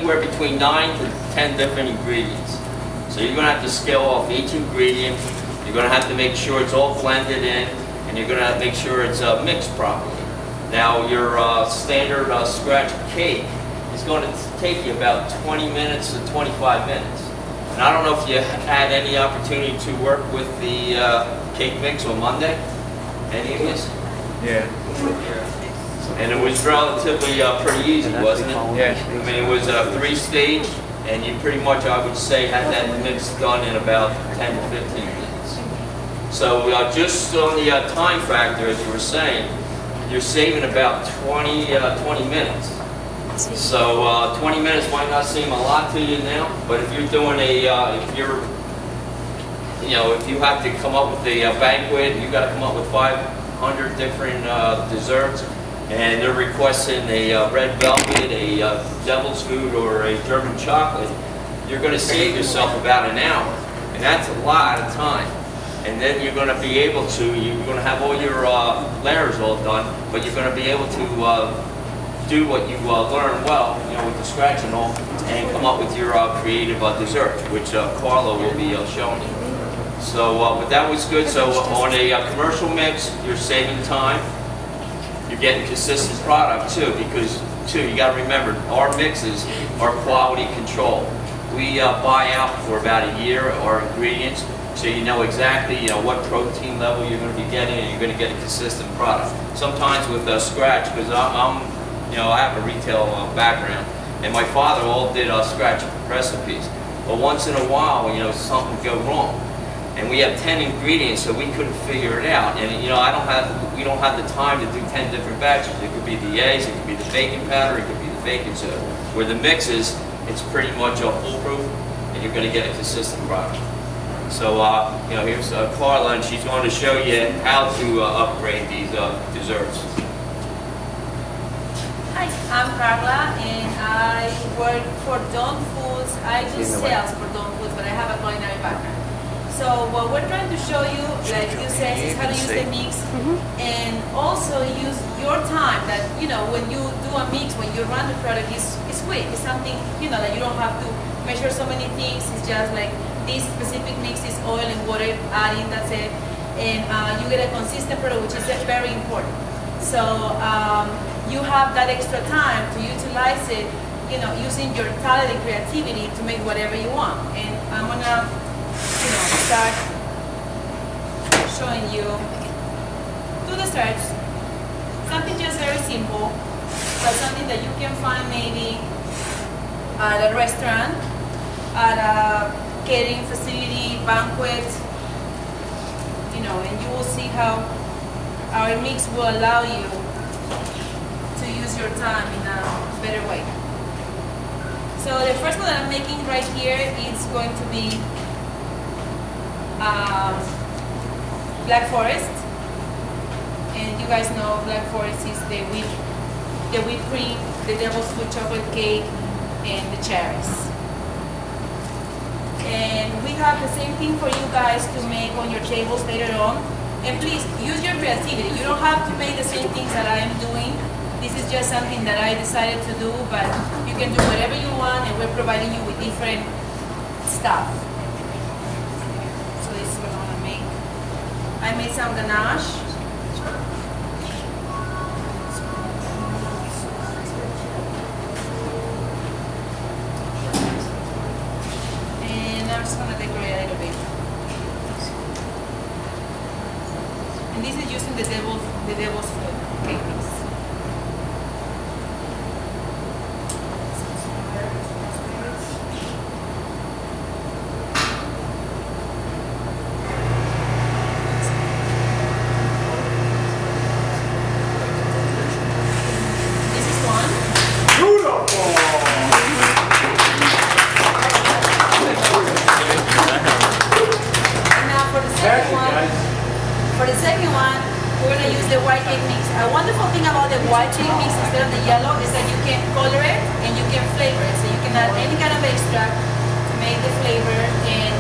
anywhere between 9 to 10 different ingredients. So you're going to have to scale off each ingredient. You're going to have to make sure it's all blended in, and you're going to have to make sure it's mixed properly. Now your standard scratch cake is going to take you about 20 minutes to 25 minutes. And I don't know if you had any opportunity to work with the cake mix on Monday. Any of this? Yeah. And it was relatively pretty easy, wasn't it? Yeah. I mean, it was 3-stage, and you pretty much, I would say, had that mix done in about 10 to 15 minutes. So just on the time factor, as you were saying, you're saving about 20 minutes. So 20 minutes might not seem a lot to you now, but if you're doing if you have to come up with a banquet, you've got to come up with 500 different desserts, and they're requesting a red velvet, a devil's food, or a German chocolate, you're going to save yourself about an hour, and that's a lot of time. And then you're going to be able to, you're going to have all your layers all done, but you're going to be able to do what you learn well, with the scratch and all, and come up with your creative dessert, which Carlo will be showing you. So, but that was good. So on a commercial mix, you're saving time. You're getting consistent product too, because you got to remember, our mixes are quality control. We buy out for about a year our ingredients, so you know exactly what protein level you're going to be getting, and you're going to get a consistent product. Sometimes with scratch, because I have a retail background, and my father all did scratch recipes. But once in a while, something would go wrong, and we have 10 ingredients, so we couldn't figure it out. And we don't have the time to do 10 different batches. It could be the eggs, it could be the baking powder, it could be the baking soda. Where the mixes, it's pretty much foolproof, and you're going to get a consistent product. So here's Carla, and she's going to show you how to upgrade these desserts. Hi, I'm Carla, and I work for Dawn Foods. I do sales for Dawn Foods, but I have a culinary background. So what we're trying to show you, like you said, is how to use the mix, and also use your time. That when you do a mix, when you run the product, it's quick. It's something that you don't have to measure so many things. It's just like this specific mix is oil and water adding. That's it, and you get a consistent product, which is very important. So you have that extra time to utilize it, using your talent and creativity to make whatever you want. And I'm gonna, start showing you 2 desserts. Something just very simple, but something that you can find maybe at a restaurant, at a catering facility, banquet, and you will see how our mix will allow you to use your time in a better way. So the first one that I'm making right here is going to be Black Forest, and you guys know Black Forest is the whipped cream, the devil's food chocolate cake, and the cherries. And we have the same thing for you guys to make on your tables later on. And please use your creativity. You don't have to make the same things that I am doing. This is just something that I decided to do, but you can do whatever you want, and we're providing you with different stuff. So this is what I want to make. I made some ganache. And I'm just going to decorate a little bit. And this is using the devil's food cake mix. For the second one, we're going to use the white cake mix. A wonderful thing about the white cake mix instead of the yellow is that you can color it and you can flavor it. So you can add any kind of extract to make the flavor. And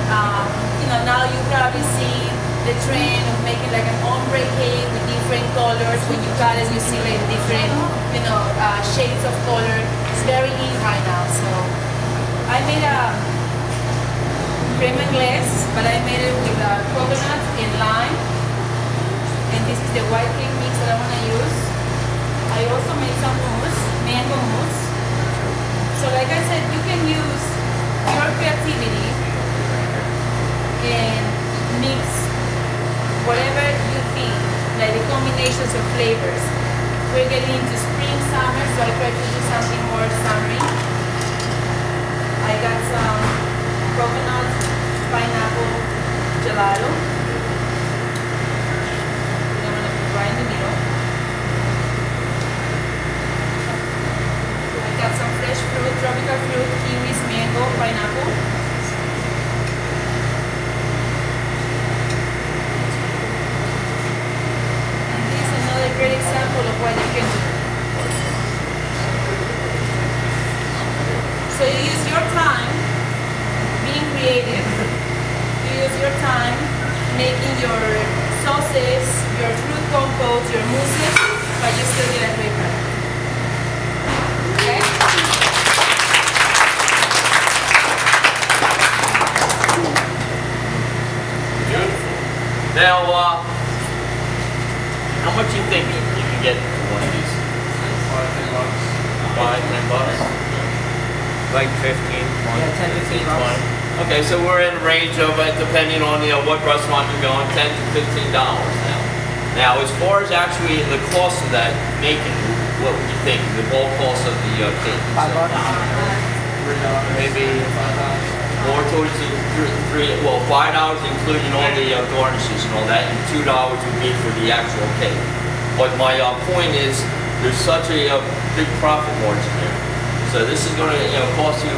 now you probably see the trend of making like an ombre cake with different colors. When you cut it, you see like different shades of color. It's very in right now. So made a creme anglaise, but I made it with coconut and lime. And this is the white cake mix that I want to use. I also made some mousse, mango mousse. So like I said, you can use your creativity and mix whatever you think, like the combinations of flavors. We're getting into spring, summer, so I try to do something more summery. I got some coconut, pineapple gelato. I'm gonna put right in the middle. I got some fresh fruit, tropical fruit, kiwis, mango, pineapple. And this is another great example of what you can do. So you use your time being creative. You use your time making your sauces, your fruit compotes, your mousses, but you still get a great product. Okay? Beautiful. Now, how much do you think you can get for one of these? $5, $10. Like 15, 20. Yeah, 10, 15 bucks. Okay, so we're in the range of, depending on what restaurant you're going, $10 to $15 now. Now, as far as actually the cost of that making, what would you think? The whole cost of the cake? $5. Maybe more towards the $5 including all the garnishes and all that, and $2 would be for the actual cake. But my point is, there's such a big profit margin there. So this is going to cost you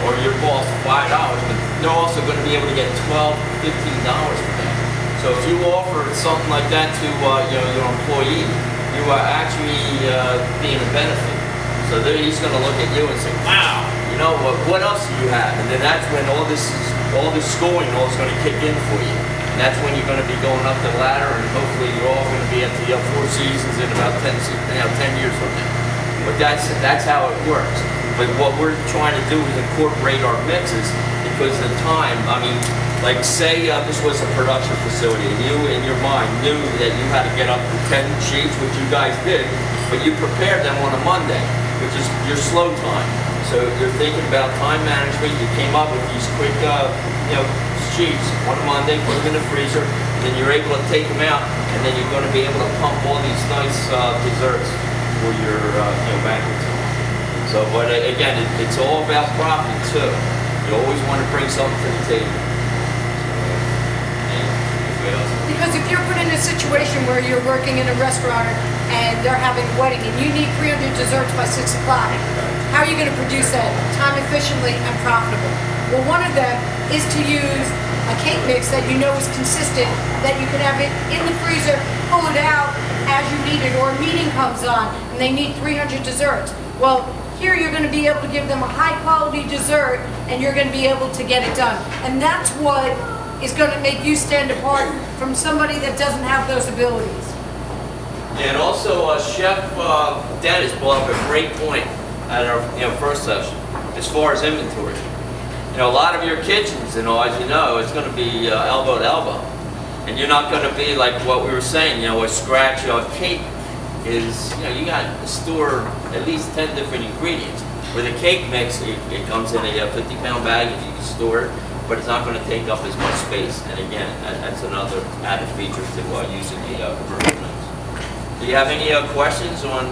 or your boss $5, but they're also going to be able to get $12, $15 for that. So if you offer something like that to your employee, you are actually being a benefit. So he's going to look at you and say, "Wow, you know what else do you have?" And then that's when all this schooling all is going to kick in for you. And that's when you're going to be going up the ladder, and hopefully you're all going to be at the Four Seasons in about 10 years from now. But that's how it works. But what we're trying to do is incorporate our mixes, because the time, I mean, like say this was a production facility and you in your mind knew that you had to get up to 10 sheets, which you guys did, but you prepared them on a Monday, which is your slow time. So you're thinking about time management, you came up with these quick sheets on a Monday, put them in the freezer, and then you're able to take them out, and then you're going to be able to pump all these nice desserts for your banquets. So, but again, it's all about profit too. You always want to bring something to the table. Because if you're put in a situation where you're working in a restaurant and they're having a wedding and you need 300 desserts by 6 o'clock, how are you going to produce that time efficiently and profitable? Well, one of them is to use a cake mix that you know is consistent, that you can have it in the freezer, pull it out as you need it, or a meeting comes on and they need 300 desserts. Well, here you're going to be able to give them a high quality dessert and you're going to be able to get it done. And that's what is going to make you stand apart from somebody that doesn't have those abilities. And also, Chef Dennis brought up a great point at our first session, as far as inventory. A lot of your kitchens, as you know, it's going to be elbow to elbow, and you're not going to be like what we were saying. A scratch cake is, you got to store at least 10 different ingredients. With a cake mix, it comes in a 50-pound bag, and you can store it, but it's not going to take up as much space. And again, that's another added feature to using the commercial mix. Do you have any questions on?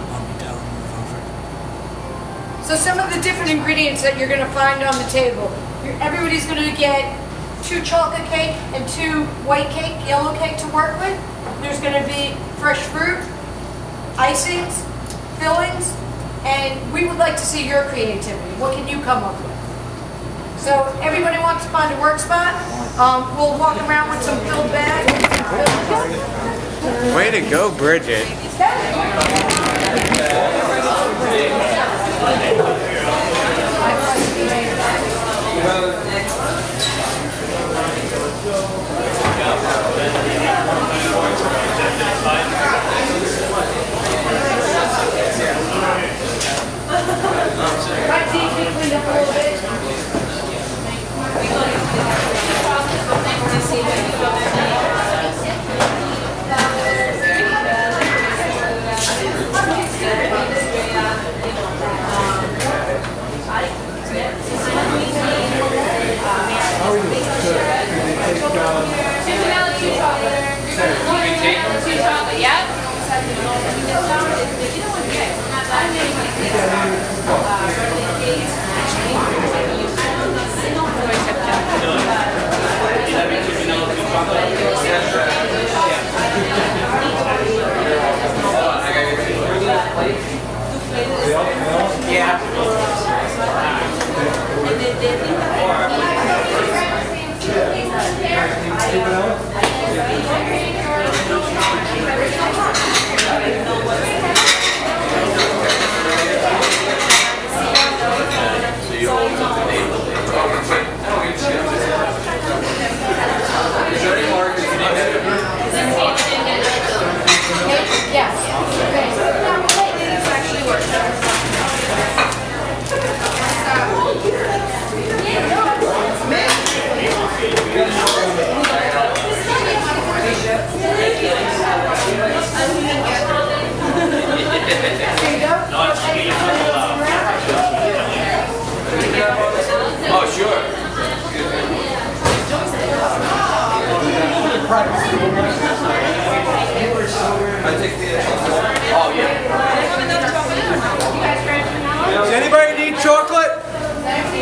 So some of the different ingredients that you're going to find on the table. Everybody's going to get 2 chocolate cake and 2 white cake, yellow cake to work with. There's going to be fresh fruit, icings, fillings, and we would like to see your creativity. What can you come up with? So everybody wants to find a work spot. We'll walk around with some filled bags. Way to go, Bridget. Might need to be cleaned up a little bit.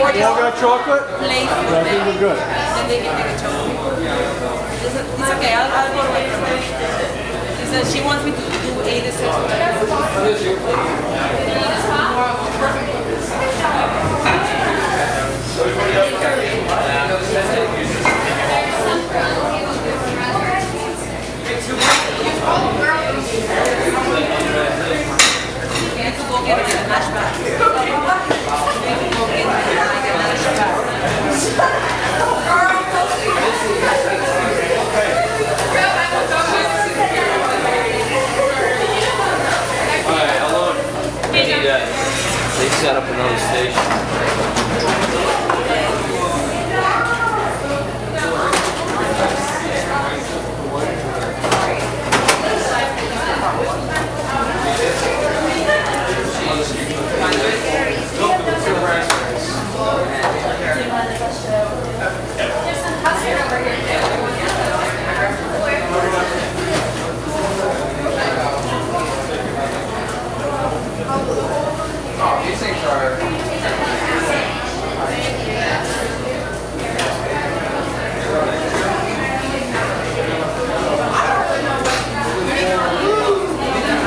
gorgeous. You all got chocolate? Plate I for think we're good. then they can take a chocolate. It's okay, I'll go away from it. She says she wants me to do 8 desserts. You can go get a mash bag. You can go get a mash bag. Alright, hold on. We need they set up another station.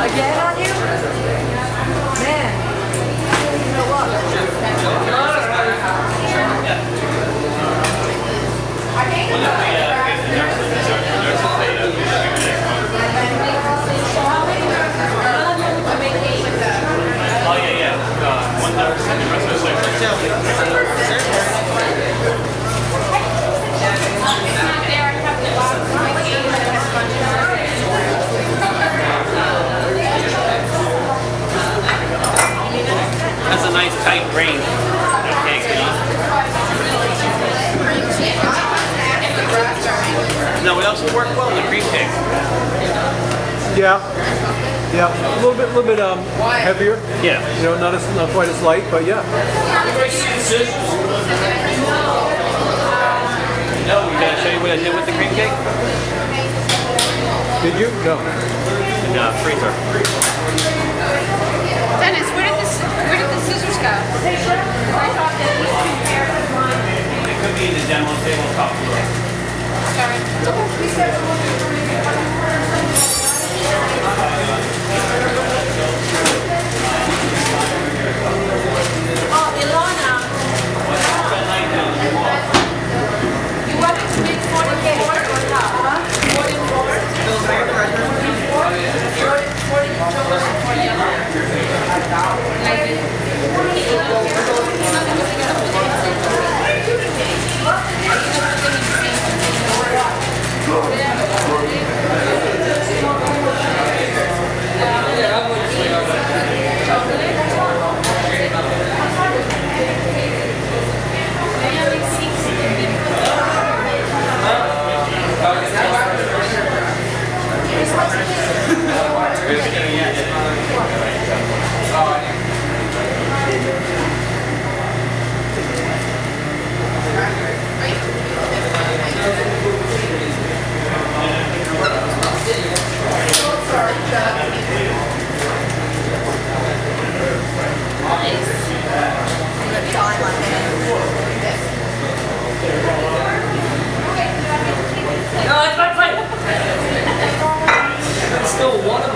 Again on you? Man. You know what? Oh, yeah, yeah. 100% the rest of the section. That's a nice tight ring. That cake, no, it also worked well in the cream cake. Yeah. Yeah. A little bit heavier. Yeah. You know, not quite as light, but yeah. No, can I show you what I did with the cream cake? Did you? No. In the freezer. Dennis, where did the scissors go? It could be in the demo tabletop floor. Oh, Ilona. You want it to be 44 or how? 1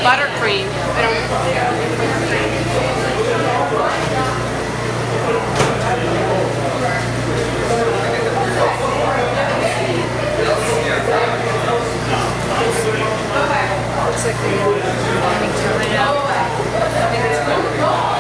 buttercream. I don't. Looks like the morning time.